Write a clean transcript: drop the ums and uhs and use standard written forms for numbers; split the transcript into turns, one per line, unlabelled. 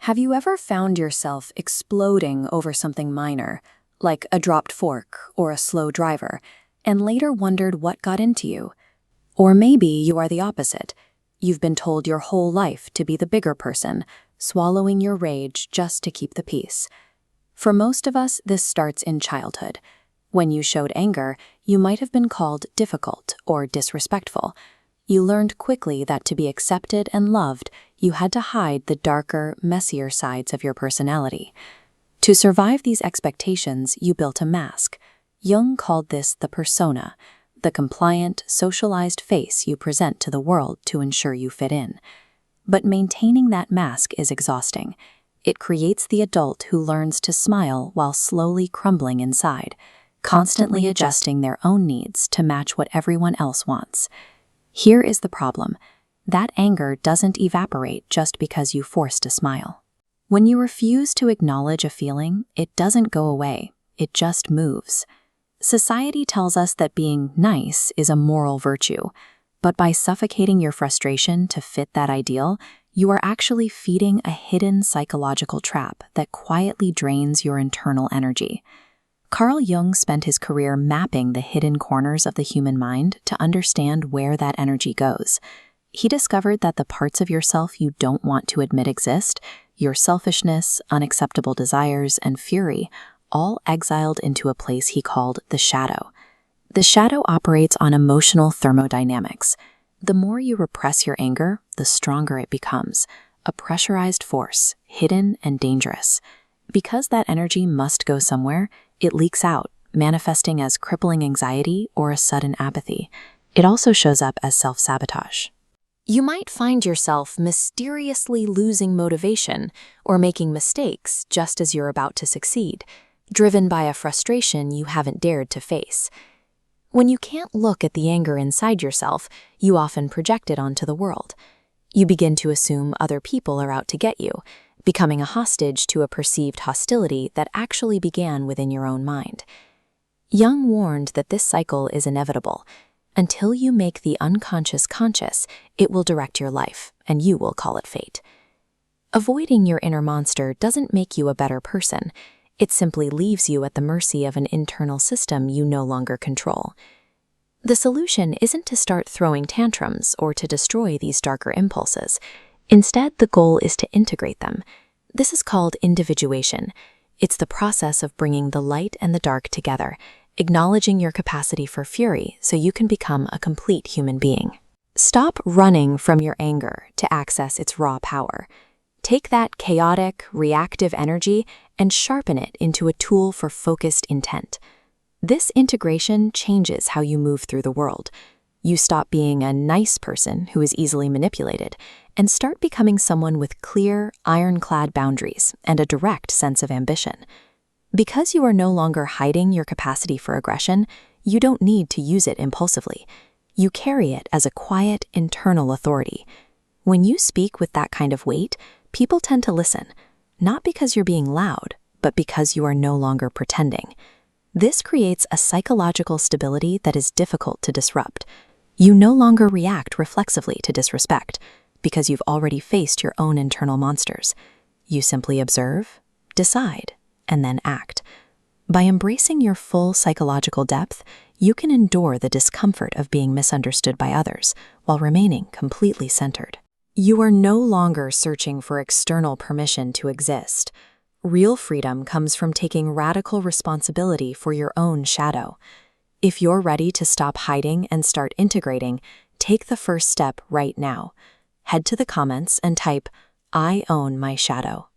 Have you ever found yourself exploding over something minor, like a dropped fork or a slow driver, and later wondered what got into you? Or maybe you are the opposite. You've been told your whole life to be the bigger person, swallowing your rage just to keep the peace. For most of us, this starts in childhood. When you showed anger, you might have been called difficult or disrespectful. You learned quickly that to be accepted and loved, you had to hide the darker, messier sides of your personality. To survive these expectations, you built a mask. Jung called this the persona, the compliant, socialized face you present to the world to ensure you fit in. But maintaining that mask is exhausting. It creates the adult who learns to smile while slowly crumbling inside, constantly adjusting their own needs to match what everyone else wants. Here is the problem. That anger doesn't evaporate just because you forced a smile. When you refuse to acknowledge a feeling, it doesn't go away, it just moves. Society tells us that being nice is a moral virtue, but by suffocating your frustration to fit that ideal, you are actually feeding a hidden psychological trap that quietly drains your internal energy. Carl Jung spent his career mapping the hidden corners of the human mind to understand where that energy goes. He discovered that the parts of yourself you don't want to admit exist, your selfishness, unacceptable desires, and fury, all exiled into a place he called the shadow. The shadow operates on emotional thermodynamics. The more you repress your anger, the stronger it becomes, a pressurized force, hidden and dangerous. Because that energy must go somewhere, it leaks out, manifesting as crippling anxiety or a sudden apathy. It also shows up as self-sabotage. You might find yourself mysteriously losing motivation or making mistakes just as you're about to succeed, driven by a frustration you haven't dared to face. When you can't look at the anger inside yourself, you often project it onto the world. You begin to assume other people are out to get you, becoming a hostage to a perceived hostility that actually began within your own mind. Jung warned that this cycle is inevitable. Until you make the unconscious conscious, it will direct your life, and you will call it fate. Avoiding your inner monster doesn't make you a better person. It simply leaves you at the mercy of an internal system you no longer control. The solution isn't to start throwing tantrums or to destroy these darker impulses. Instead, the goal is to integrate them. This is called individuation. It's the process of bringing the light and the dark together, acknowledging your capacity for fury so you can become a complete human being. Stop running from your anger to access its raw power. Take that chaotic, reactive energy and sharpen it into a tool for focused intent. This integration changes how you move through the world. You stop being a nice person who is easily manipulated and start becoming someone with clear, ironclad boundaries and a direct sense of ambition. Because you are no longer hiding your capacity for aggression, you don't need to use it impulsively. You carry it as a quiet, internal authority. When you speak with that kind of weight, people tend to listen, not because you're being loud, but because you are no longer pretending. This creates a psychological stability that is difficult to disrupt. You no longer react reflexively to disrespect, because you've already faced your own internal monsters. You simply observe, decide, and then act. By embracing your full psychological depth, you can endure the discomfort of being misunderstood by others while remaining completely centered. You are no longer searching for external permission to exist. Real freedom comes from taking radical responsibility for your own shadow. If you're ready to stop hiding and start integrating, take the first step right now. Head to the comments and type, "I own my shadow."